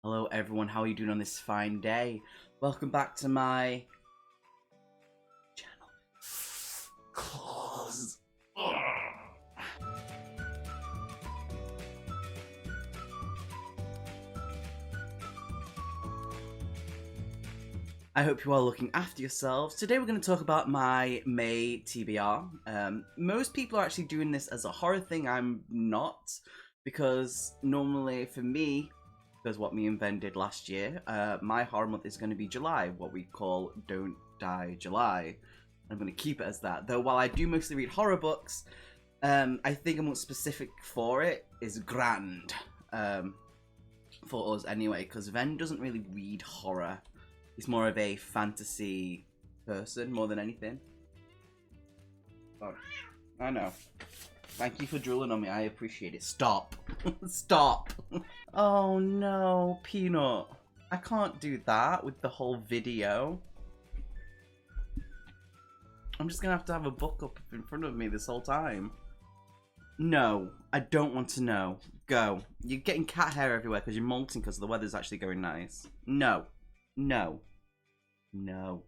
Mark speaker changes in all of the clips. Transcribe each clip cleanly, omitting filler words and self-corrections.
Speaker 1: Hello everyone, how are you doing on this fine day? Welcome back to my channel. Claws. I hope you are looking after yourselves. Today we're going to talk about my May TBR. Most people are actually doing this as a horror thing. I'm not, because normally for me, because what me and Ben did last year, my horror month is going to be July, what we call Don't Die July. I'm going to keep it as that. Though while I do mostly read horror books, I think a more specific for it is Grand. For us anyway, because Ben doesn't really read horror. He's more of a fantasy person more than anything. Oh, I know. Thank you for drooling on me. I appreciate it. Stop. Stop. Oh no, Peanut. I can't do that with the whole video. I'm just gonna have a book up in front of me this whole time. No, I don't want to know. Go. You're getting cat hair everywhere because you're molting because the weather's actually going nice. No. No. No.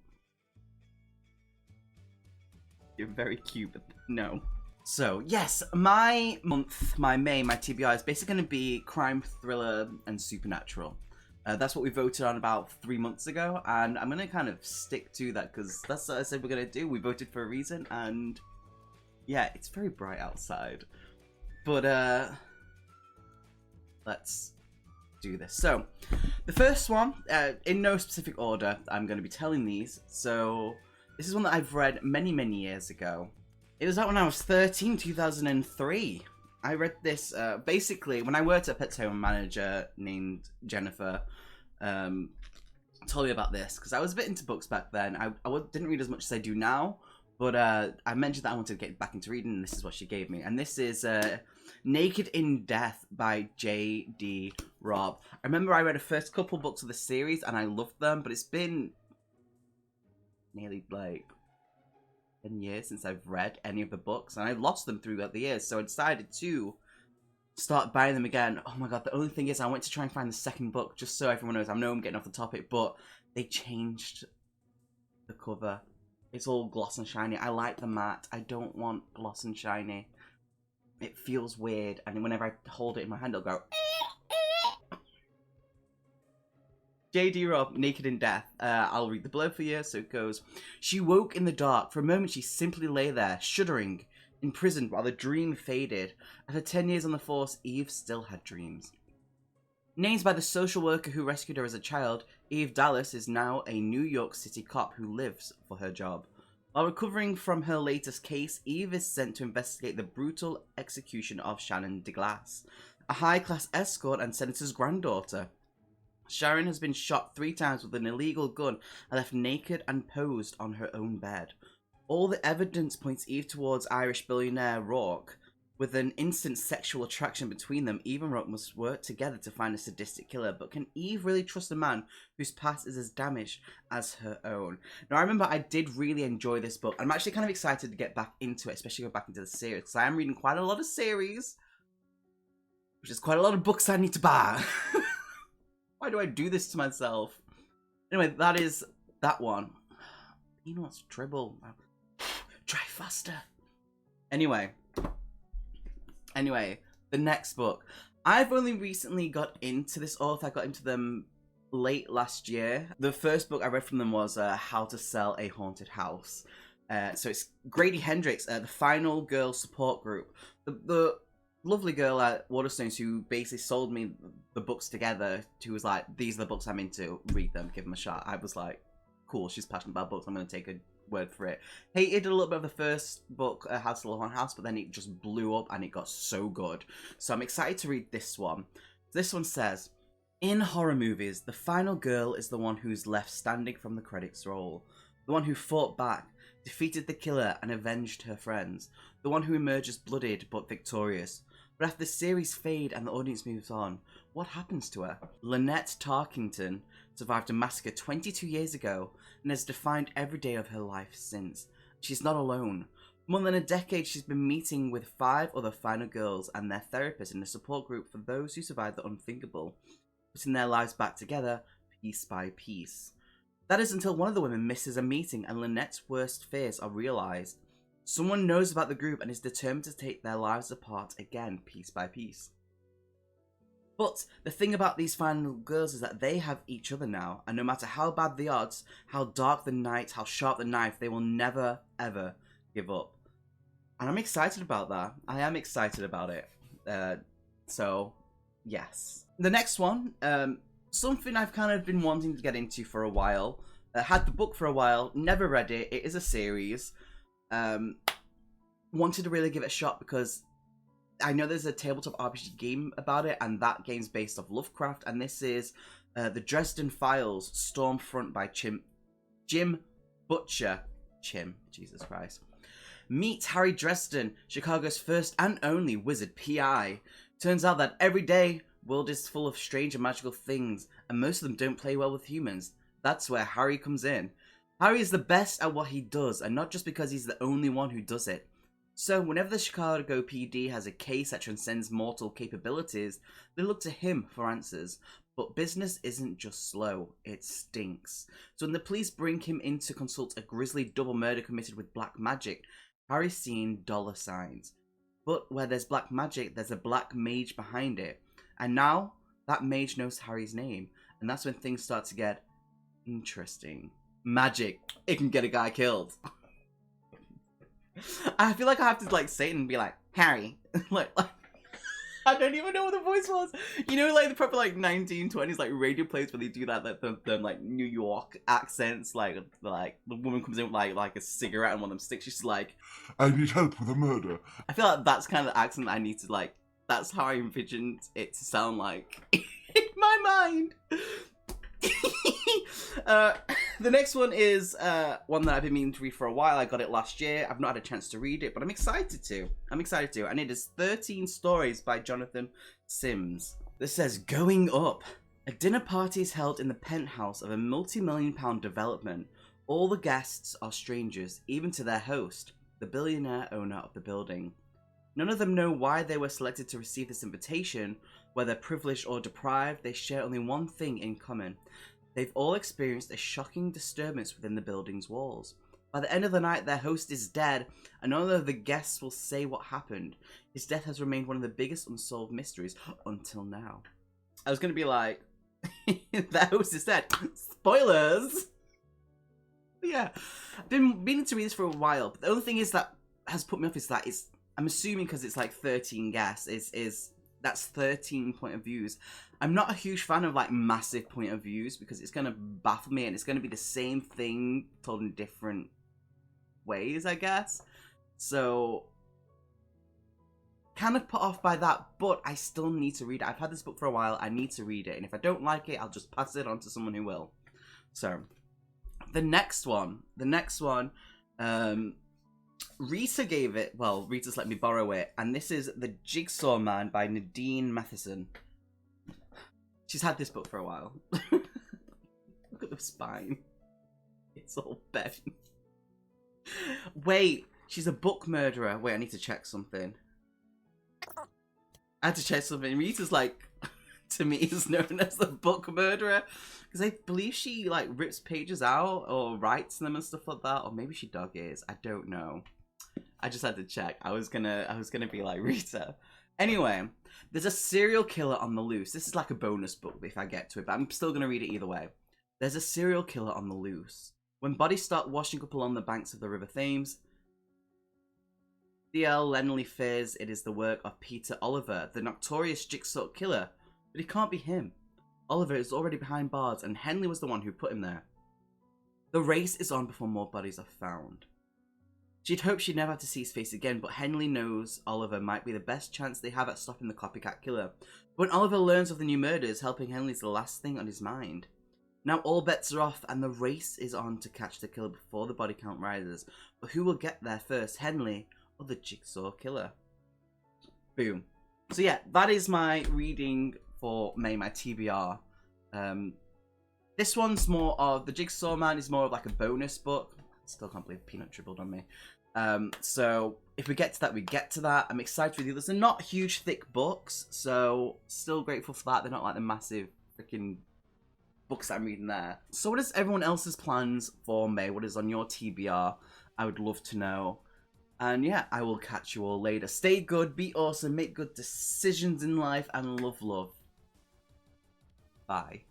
Speaker 1: You're very cute, but no. So, yes, my month, my May, my TBR is basically going to be crime, thriller, and supernatural. That's what we voted on about 3 months ago, and I'm going to kind of stick to that because that's what I said we're going to do. We voted for a reason, and yeah, it's very bright outside. But, let's do this. So, the first one, in no specific order, I'm going to be telling these. So, this is one that I've read many, many years ago. It was out when I was 13, 2003. I read this, basically, when I worked at a pet home manager named Jennifer, told me about this, because I was a bit into books back then. I didn't read as much as I do now, but I mentioned that I wanted to get back into reading, and this is what she gave me. And this is Naked in Death by J.D. Robb. I remember I read the first couple books of the series, and I loved them, but it's been nearly, like, 10 years since I've read any of the books, and I lost them throughout the years, so I decided to start buying them again. Oh my god, the only thing is I went to try and find the second book, just so everyone knows. I know I'm getting off the topic, but they changed the cover. It's all gloss and shiny. I like the matte. I don't want gloss and shiny. It feels weird, and whenever I hold it in my hand, it'll go... J.D. Robb, Naked in Death. I'll read the blurb for you. So it goes, she woke in the dark. For a moment, she simply lay there, shuddering, imprisoned while the dream faded. After 10 years on the force, Eve still had dreams. Named by the social worker who rescued her as a child, Eve Dallas is now a New York City cop who lives for her job. While recovering from her latest case, Eve is sent to investigate the brutal execution of Shannon DeGlass, a high-class escort and senator's granddaughter. Sharon has been shot 3 times with an illegal gun and left naked and posed on her own bed. All the evidence points Eve towards Irish billionaire Rourke. With an instant sexual attraction between them, Eve and Rourke must work together to find a sadistic killer. But can Eve really trust a man whose past is as damaged as her own? Now, I remember I did really enjoy this book. I'm actually kind of excited to get back into it, especially go back into the series, because I am reading quite a lot of series, which is quite a lot of books I need to buy. Why do I do this to myself? Anyway, that is that one. You know what's dribble? Try faster. Anyway, the next book. I've only recently got into this author. I got into them late last year. The first book I read from them was How to Sell a Haunted House. So it's Grady Hendrix, the Final Girl Support Group. The lovely girl at Waterstones who basically sold me the books together, who was like, these are the books I'm into, read them, give them a shot. I was like, cool, she's passionate about books, I'm going to take her word for it. Hated a little bit of the first book, How to Sell a Haunted House, but then it just blew up and it got so good. So I'm excited to read this one. This one says, in horror movies, the final girl is the one who's left standing from the credits roll. The one who fought back, defeated the killer and avenged her friends. The one who emerges bloodied but victorious. But after the series fade and the audience moves on, what happens to her? Lynette Tarkington survived a massacre 22 years ago and has defined every day of her life since. She's not alone. For more than a decade, she's been meeting with 5 other final girls and their therapists in a support group for those who survived the unthinkable. putting their lives back together piece by piece. That is until one of the women misses a meeting and Lynette's worst fears are realised. Someone knows about the group and is determined to take their lives apart again, piece by piece. But the thing about these final girls is that they have each other now, and no matter how bad the odds, how dark the night, how sharp the knife, they will never, ever give up. And I'm excited about that. I am excited about it. So, yes. The next one, something I've kind of been wanting to get into for a while. Had the book for a while, never read it. It is a series. Wanted to really give it a shot because I know there's a tabletop RPG game about it, and that game's based off Lovecraft, and this is the Dresden Files, Stormfront by Jim Butcher. Jesus Christ. Meet Harry Dresden, Chicago's first and only wizard PI. Turns out that every day, world is full of strange and magical things, and most of them don't play well with humans. That's where Harry comes in. Harry is the best at what he does, and not just because he's the only one who does it. So, whenever the Chicago PD has a case that transcends mortal capabilities, they look to him for answers. But business isn't just slow, it stinks. So when the police bring him in to consult a grisly double murder committed with black magic, Harry's seeing dollar signs. But where there's black magic, there's a black mage behind it. And now, that mage knows Harry's name. And that's when things start to get interesting. Magic. It can get a guy killed. I feel like I have to like say it and be like, Harry. like I don't even know what the voice was. You know, like the proper like 1920s like radio plays where they do that, the like New York accents. Like the woman comes in with like a cigarette and one of them sticks. She's like, I need help with a murder. I feel like that's kind of the accent that I need to like. That's how I envisioned it to sound like in my mind. The next one is one that I've been meaning to read for a while. I got it last year. I've not had a chance to read it, but I'm excited to. And it is 13 Stories by Jonathan Sims. This says, Going Up. A dinner party is held in the penthouse of a multi-million-pound development. All the guests are strangers, even to their host, the billionaire owner of the building. None of them know why they were selected to receive this invitation. Whether privileged or deprived, they share only one thing in common. They've all experienced a shocking disturbance within the building's walls. By the end of the night, their host is dead, and none of the guests will say what happened. His death has remained one of the biggest unsolved mysteries until now. I was going to be like, their host is dead. Spoilers! But yeah, I've been meaning to read this for a while, but the only thing is that has put me off is that I'm assuming because it's like 13 guests, that's 13 point of views. I'm not a huge fan of like massive point of views because it's going to baffle me and it's going to be the same thing told in different ways, I guess. So, kind of put off by that, but I still need to read it. I've had this book for a while. I need to read it. And if I don't like it, I'll just pass it on to someone who will. So, the next one, Rita gave it, well, Rita's let me borrow it, and this is The Jigsaw Man by Nadine Matheson. She's had this book for a while. Look at the spine. It's all bent. Wait, she's a book murderer. Wait, I need to check something. I had to check something. Rita's like, to me, is known as the book murderer. Because I believe she like rips pages out or writes them and stuff like that. Or maybe she dog ears. I don't know. I just had to check. I was gonna be like Rita. Anyway, there's a serial killer on the loose. This is like a bonus book if I get to it, but I'm still gonna read it either way. There's a serial killer on the loose. When bodies start washing up along the banks of the River Thames, D.L. Lenley fears it is the work of Peter Oliver, the notorious jigsaw killer, but it can't be him. Oliver is already behind bars, and Henley was the one who put him there. The race is on before more bodies are found. She'd hoped she'd never have to see his face again, but Henley knows Oliver might be the best chance they have at stopping the copycat killer. When Oliver learns of the new murders, helping Henley is the last thing on his mind. Now all bets are off, and the race is on to catch the killer before the body count rises. But who will get there first, Henley or the jigsaw killer? Boom. So yeah, that is my reading for May, my TBR. This one's more of, The Jigsaw Man is more of like a bonus book. Still can't believe Peanut dribbled on me. So if we get to that, we get to that. I'm excited with the others. They're not huge, thick books, so still grateful for that. They're not like the massive freaking books that I'm reading there. So what is everyone else's plans for May? What is on your TBR? I would love to know. And yeah, I will catch you all later. Stay good, be awesome, make good decisions in life, and love. Bye.